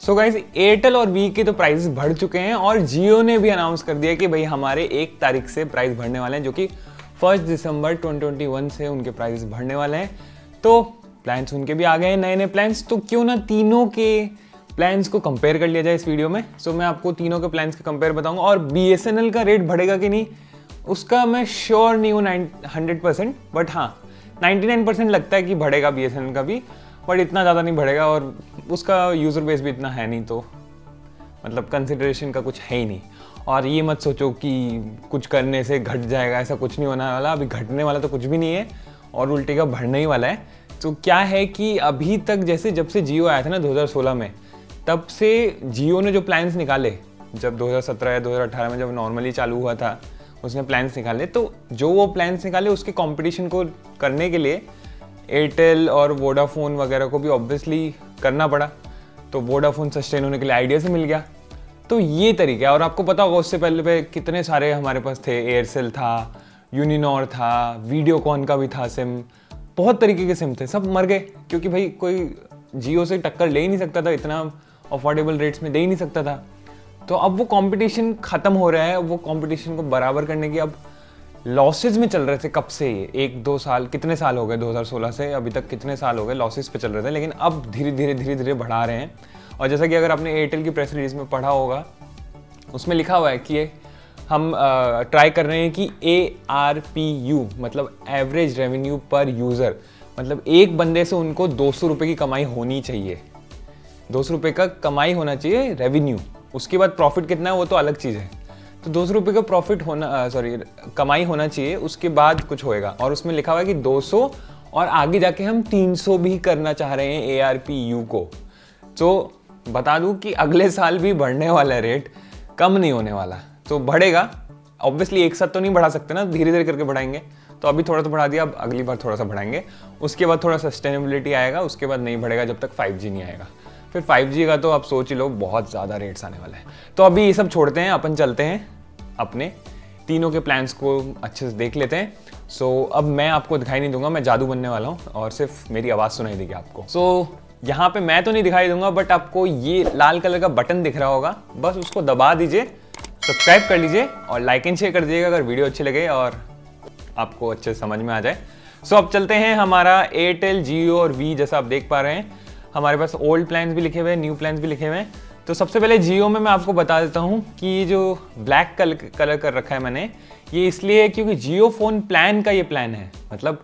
So guys Airtel और we के तो प्राइस बढ़ चुके हैं और जियो ने भी अनाउंस कर दिया कि भाई हमारे 1 तारीख से प्राइस बढ़ने वाले हैं, जो कि 1 दिसंबर 2021 से उनके प्राइस बढ़ने वाले हैं। तो प्लान्स उनके भी आ गए हैं, नए नए प्लान्स। तो क्यों ना तीनों के प्लान्स को कंपेयर कर लिया जाए इस वीडियो में। सो मैं आपको तीनों के प्लान्स का कंपेयर बताऊंगा और BSNL का रेट बढ़ेगा कि नहीं उसका मैं श्योर नहीं हूँ 100%, बट हाँ 99% लगता है कि बढ़ेगा BSNL का भी, बट इतना ज़्यादा नहीं बढ़ेगा और उसका यूज़र बेस भी इतना है नहीं, तो मतलब कंसिडरेशन का कुछ है ही नहीं। और ये मत सोचो कि कुछ करने से घट जाएगा, ऐसा कुछ नहीं होने वाला। अभी घटने वाला तो कुछ भी नहीं है और उल्टे का बढ़ने ही वाला है। तो क्या है कि अभी तक जैसे जब से जियो आया था ना 2016 में, तब से जियो ने जो प्लान्स निकाले, जब 2017 या 2018 में जब नॉर्मली चालू हुआ था उसने प्लान्स निकाले, तो जो वो प्लान्स निकाले उसके कंपटीशन को करने के लिए एयरटेल और वोडाफोन वगैरह को भी ऑब्वियसली करना पड़ा। तो वोडाफोन सस्टेन होने के लिए आइडिया से मिल गया। तो ये तरीका है। और आपको पता होगा उससे पहले पे कितने सारे हमारे पास थे, एयरसेल था, यूनिनॉर था, वीडियोकॉन का भी था सिम, बहुत तरीके के सिम थे, सब मर गए क्योंकि भाई कोई जियो से टक्कर ले ही नहीं सकता था, इतना अफोर्डेबल रेट्स में दे ही नहीं सकता था। तो अब वो कंपटीशन ख़त्म हो रहा है। वो कंपटीशन को बराबर करने की अब लॉसेस में चल रहे थे कब से, ये 1-2 साल, कितने साल हो गए 2016 से अभी तक कितने साल हो गए लॉसेस पे चल रहे थे, लेकिन अब धीरे धीरे बढ़ा रहे हैं। और जैसा कि अगर आपने एयरटेल की प्रेस रिलीज में पढ़ा होगा, उसमें लिखा हुआ है कि हम ट्राई कर रहे हैं कि ARPU मतलब एवरेज रेवेन्यू पर यूज़र, मतलब एक बंदे से उनको 200 रुपये की कमाई होनी चाहिए, 200 रुपये का कमाई होना चाहिए रेवेन्यू। उसके बाद प्रॉफिट कितना है वो तो अलग चीज़ है। तो 200 रुपये का प्रॉफिट होना कमाई होना चाहिए, उसके बाद कुछ होएगा। और उसमें लिखा हुआ है कि 200 और आगे जाके हम 300 भी करना चाह रहे हैं ARPU को। तो बता दूं कि अगले साल भी बढ़ने वाला है रेट, कम नहीं होने वाला। तो बढ़ेगा ऑब्वियसली, एक साथ तो नहीं बढ़ा सकते ना, धीरे धीरे करके बढ़ाएंगे। तो अभी थोड़ा तो बढ़ा दिया, अब अगली बार थोड़ा सा बढ़ाएंगे, उसके बाद थोड़ा सस्टेनेबिलिटी आएगा, उसके बाद नहीं बढ़ेगा जब तक 5G नहीं आएगा। फिर 5G का तो आप सोच ही लो बहुत ज़्यादा रेट्स आने वाला है। तो अभी ये सब छोड़ते हैं, अपन चलते हैं अपने तीनों के प्लान्स को अच्छे से देख लेते हैं। सो अब मैं आपको दिखाई नहीं दूंगा, मैं जादू बनने वाला हूँ और सिर्फ मेरी आवाज़ सुनाई देगी आपको। सो यहाँ पे मैं तो नहीं दिखाई दूंगा, बट आपको ये लाल कलर का बटन दिख रहा होगा, बस उसको दबा दीजिए, सब्सक्राइब कर लीजिए और लाइक एंड शेयर कर दीजिएगा अगर वीडियो अच्छी लगे और आपको अच्छे से समझ में आ जाए। सो अब चलते हैं हमारा एयरटेल, जियो और वी। जैसा आप देख पा रहे हैं हमारे पास ओल्ड प्लान्स भी लिखे हुए हैं, न्यू प्लान्स भी लिखे हुए हैं। तो सबसे पहले जियो में मैं आपको बता देता हूँ कि ये जो ब्लैक कलर कर रखा है मैंने, ये इसलिए है क्योंकि जियो फोन प्लान का ये प्लान है। मतलब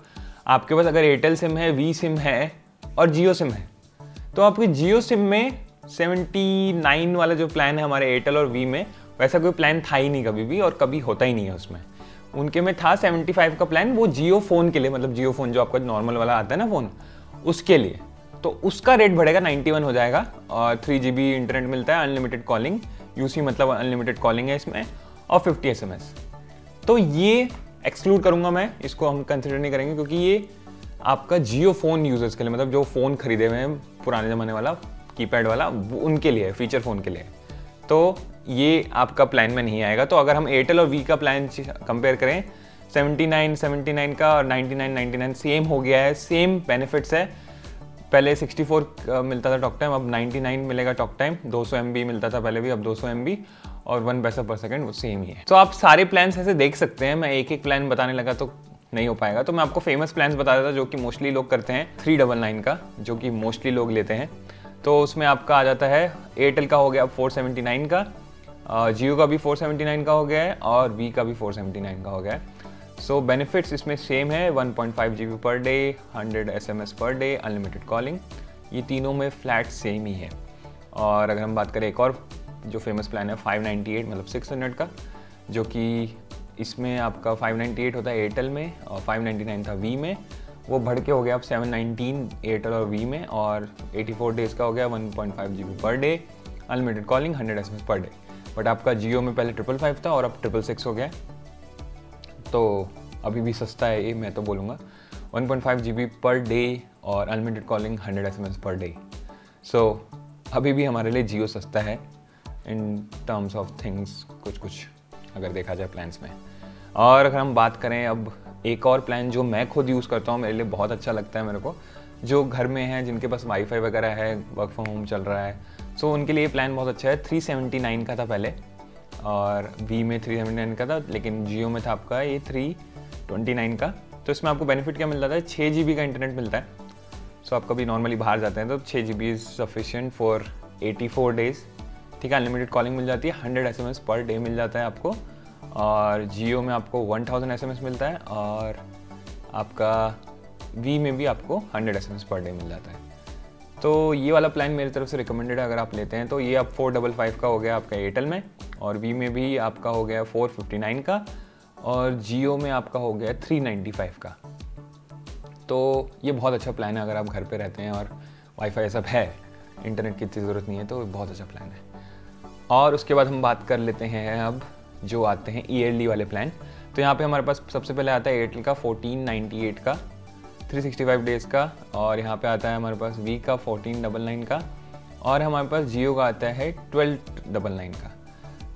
आपके पास अगर एयरटेल सिम है, वी सिम है और जियो सिम है, तो आपकी जियो सिम में 79 वाला जो प्लान है हमारे एयरटेल और वी में, वैसा कोई प्लान था ही नहीं कभी भी और कभी होता ही नहीं है उसमें। उनके में था 75 का प्लान, वो जियो फ़ोन के लिए, मतलब जियो फ़ोन जो आपका नॉर्मल वाला आता है ना फ़ोन, उसके लिए। तो उसका रेट बढ़ेगा, 91 हो जाएगा और 3 GB इंटरनेट मिलता है, अनलिमिटेड कॉलिंग, UC मतलब अनलिमिटेड कॉलिंग है इसमें, और 50 SMS। तो ये एक्सक्लूड करूँगा मैं, इसको हम कंसिडर नहीं करेंगे क्योंकि ये आपका जियो फ़ोन यूज़र्स के लिए, मतलब जो फ़ोन खरीदे हुए हैं पुराने ज़माने वाला कीपैड वाला, उनके लिए, फीचर फ़ोन के लिए। तो ये आपका प्लान में नहीं आएगा। तो अगर हम एयरटेल और वी का प्लान कंपेयर करें, 79 का और 99 सेम हो गया है, सेम बेनिफिट्स है। पहले 64 मिलता था टॉक टाइम, अब 99 मिलेगा टॉक टाइम, 200 MB मिलता था पहले भी, अब 200 MB और 1 पैसा पर सेकंड, वो सेम ही है। तो आप सारे प्लान्स ऐसे देख सकते हैं। मैं एक एक प्लान बताने लगा तो नहीं हो पाएगा, तो मैं आपको फेमस प्लान्स बता देता जो कि मोस्टली लोग करते हैं। 399 का जो कि मोस्टली लोग लेते हैं, तो उसमें आपका आ जाता है, एयरटेल का हो गया 479 का, जियो का भी 479 का हो गया है और वी का भी 479 का हो गया है। सो बेनिफिट्स इसमें सेम है, 1.5 GB per day, 100 SMS per day, unlimited calling, ये तीनों में फ्लैट सेम ही है। और अगर हम बात करें एक और जो फेमस प्लान है 598 मतलब 600 का, जो कि इसमें आपका 598 होता है एयरटेल में और 599 था वी में, वो बढ़ के हो गया अब 719 एयरटेल और वी में, और 84 डेज़ का हो गया 1.5 GB per day, unlimited calling, 100 SMS per day. But आपका जियो में पहले 555 था और अब 666 हो गया, तो अभी भी सस्ता है ये, मैं तो बोलूँगा 1.5 GB पर डे और unlimited calling, 100 SMS per day. So अभी भी हमारे लिए जियो सस्ता है इन टर्म्स ऑफ थिंग्स, कुछ अगर देखा जाए प्लान्स में। और अगर हम बात करें अब एक और प्लान जो मैं खुद यूज़ करता हूँ, मेरे लिए बहुत अच्छा लगता है मेरे को, जो घर में है, जिनके पास वाईफाई वगैरह है, वर्क फ्रॉम होम चल रहा है, सो उनके लिए प्लान बहुत अच्छा है। 379 का था पहले और वी में 379 का था, लेकिन जियो में था आपका ये 329 का। तो इसमें आपको बेनिफिट क्या मिल जाता है, 6 GB का इंटरनेट मिलता है। सो आप कभी नॉर्मली बाहर जाते हैं तो 6 GB is sufficient for 84 days, ठीक है। अनलिमिटेड कॉलिंग मिल जाती है, 100 SMS पर डे मिल जाता है आपको। और जियो में आपको 1000 SMS मिलता है और आपका वी में भी आपको 100 SMS पर डे मिल जाता है। तो ये वाला प्लान मेरी तरफ से रिकमेंडेड है अगर आप लेते हैं तो। ये आप 455 का हो गया आपका एयरटेल में, और वी में भी आपका हो गया 459 का, और जियो में आपका हो गया 395 का। तो ये बहुत अच्छा प्लान है अगर आप घर पे रहते हैं और वाईफाई सब है, इंटरनेट की इतनी ज़रूरत नहीं है, तो बहुत अच्छा प्लान है। और उसके बाद हम बात कर लेते हैं अब जो आते हैं ईयरली वाले प्लान। तो यहाँ पे हमारे पास सबसे पहले आता है एयरटेल का 1498 का 365 डेज़ का, और यहाँ पे आता है हमारे पास वी का 1499 का, और हमारे पास जियो का आता है 1299 का।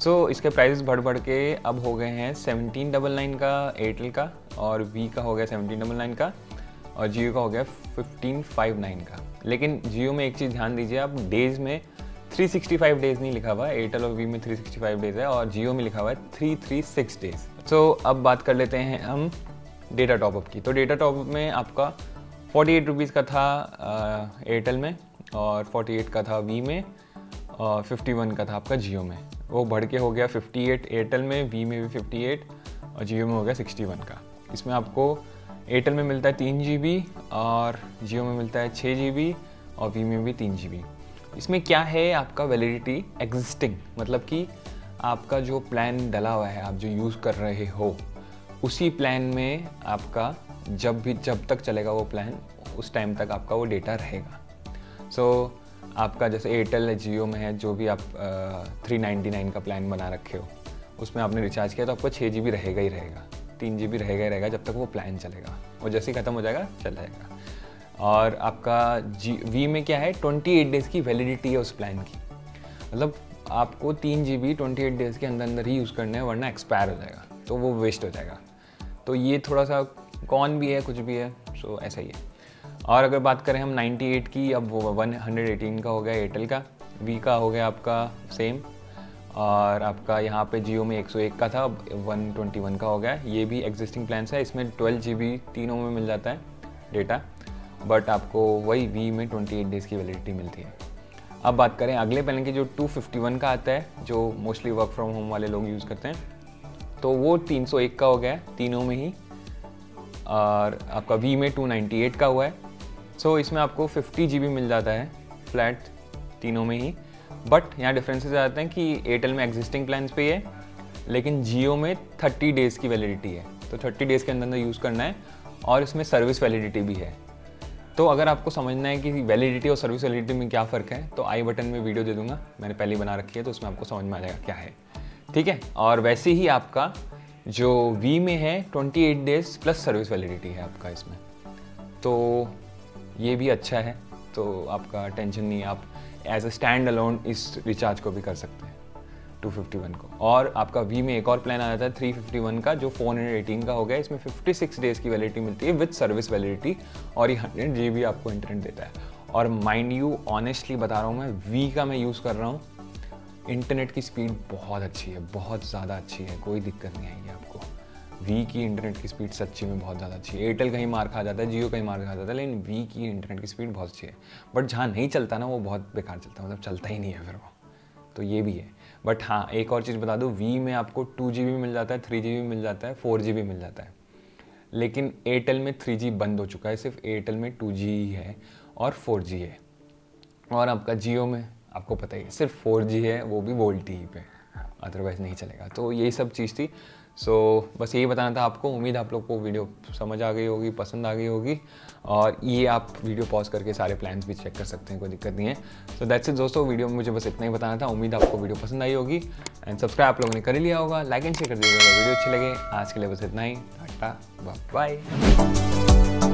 सो इसके प्राइसेस बढ़ के अब हो गए हैं 1799 का एयरटेल का, और वी का हो गया 1799 का, और जियो का हो गया 1559 का। लेकिन जियो में एक चीज़ ध्यान दीजिए आप, डेज़ में 365 डेज़ नहीं लिखा हुआ है। एयरटेल और वी में 365 डेज़ है और जियो में लिखा हुआ है 336 डेज़। सो अब बात कर लेते हैं हम डेटा टॉपअप की। तो डेटा टॉपअप में आपका 48 रुपीज़ का था एयरटेल में, और 48 का था वी में, और 51 का था आपका जियो में। वो बढ़ के हो गया 58 एयरटेल में, वी में भी 58, और जियो में हो गया 61 का। इसमें आपको एयरटेल में मिलता है 3 GB, और जियो में मिलता है 6 GB, और वी में भी 3 GB। इसमें क्या है, आपका वैलिडिटी एग्जिस्टिंग, मतलब कि आपका जो प्लान डला हुआ है, आप जो यूज़ कर रहे हो, उसी प्लान में आपका जब तक चलेगा वो प्लान, उस टाइम तक आपका वो डेटा रहेगा। सो आपका जैसे एयरटेल है, जियो में है, जो भी आप 399 का प्लान बना रखे हो, उसमें आपने रिचार्ज किया तो आपको 6 GB रहेगा ही रहेगा, 3 GB रहेगा ही रहेगा जब तक वो प्लान चलेगा, और जैसे ही ख़त्म हो जाएगा चल जाएगा। और आपका वी में क्या है, 28 डेज़ की वैलिडिटी है उस प्लान की, मतलब आपको 3 GB 28 डेज़ के अंदर ही यूज़ करना है, वरना एक्सपायर हो जाएगा तो वो वेस्ट हो जाएगा। तो ये थोड़ा सा कौन भी है, कुछ भी है, सो ऐसा ही है। और अगर बात करें हम 98 की, अब वो 118 का हो गया एयरटेल का, वी का हो गया आपका सेम, और आपका यहाँ पे जियो में 101 का था, अब 121 का हो गया। ये भी एग्जिस्टिंग प्लान्स है, इसमें 12 GB तीनों में मिल जाता है डेटा, बट आपको वही वी में 28 डेज़ की वैलिडिटी मिलती है। अब बात करें अगले प्लान की, जो 251 का आता है, जो मोस्टली वर्क फ्रॉम होम वाले लोग यूज़ करते हैं, तो वो 301 का हो गया तीनों में ही, और आपका वी में 298 का हुआ है। सो इसमें आपको 50 GB मिल जाता है फ्लैट तीनों में ही, बट यहाँ डिफरेंसेस आते हैं कि एयरटेल में एग्जिस्टिंग प्लान्स पे है, लेकिन जियो में 30 डेज़ की वैलिडिटी है, तो 30 डेज़ के अंदर यूज़ करना है, और इसमें सर्विस वैलिडिटी भी है। तो अगर आपको समझना है कि वैलिडिटी और सर्विस वैलिडिटी में क्या फ़र्क है, तो आई बटन में वीडियो दे दूंगा, मैंने पहले बना रखी है, तो उसमें आपको समझ में आ जाएगा क्या है, ठीक है। और वैसे ही आपका जो वी में है 28 डेज़ प्लस सर्विस वैलिडिटी है आपका इसमें, तो ये भी अच्छा है, तो आपका टेंशन नहीं है, आप एज अ स्टैंड अलोन इस रिचार्ज को भी कर सकते हैं 251 को। और आपका वी में एक और प्लान आ जाता है 351 का, जो 418 का हो गया। इसमें 56 डेज़ की वैलिडिटी मिलती है विद सर्विस वैलिडिटी, और ये 100 GB आपको इंटरनेट देता है। और माइंड यू, ऑनेस्टली बता रहा हूँ मैं, वी का मैं यूज़ कर रहा हूँ, इंटरनेट की स्पीड बहुत अच्छी है, बहुत ज़्यादा अच्छी है, कोई दिक्कत नहीं आएगी आपको। वी की इंटरनेट की स्पीड सच्ची में बहुत ज़्यादा अच्छी है। एयरटेल कहीं मार खा जाता है, जियो कहीं मार खा जाता है, लेकिन वी की इंटरनेट की स्पीड बहुत अच्छी है। बट जहाँ नहीं चलता ना, वो बहुत बेकार चलता है, मतलब चलता ही नहीं है फिर वो, तो ये भी है। बट हाँ, एक और चीज़ बता दूँ, वी में आपको 2 GB मिल जाता है, 3 GB मिल जाता है, 4 GB मिल जाता है, लेकिन एयरटेल में 3G बंद हो चुका है, सिर्फ एयरटेल में 2G ही है और 4G है। और आपका जियो में आपको पता ही है, सिर्फ 4G है, वो भी वोल्टी पे, अदरवाइज़ नहीं चलेगा। तो यही सब चीज़ थी। सो बस यही बताना था आपको। उम्मीद आप लोग को वीडियो समझ आ गई होगी, पसंद आ गई होगी, और ये आप वीडियो पॉज करके सारे प्लान्स भी चेक कर सकते हैं, कोई दिक्कत नहीं है। सो दैट्स इट दोस्तों, वीडियो में मुझे बस इतना ही बताना था। उम्मीद आपको वीडियो पसंद आई होगी, एंड सब्सक्राइब आप लोगों ने कर लिया होगा, लाइक एंड शेयर कर दीजिएगा वीडियो अच्छी लगे। आज के लिए बस इतना ही, टाटा बाय बाय।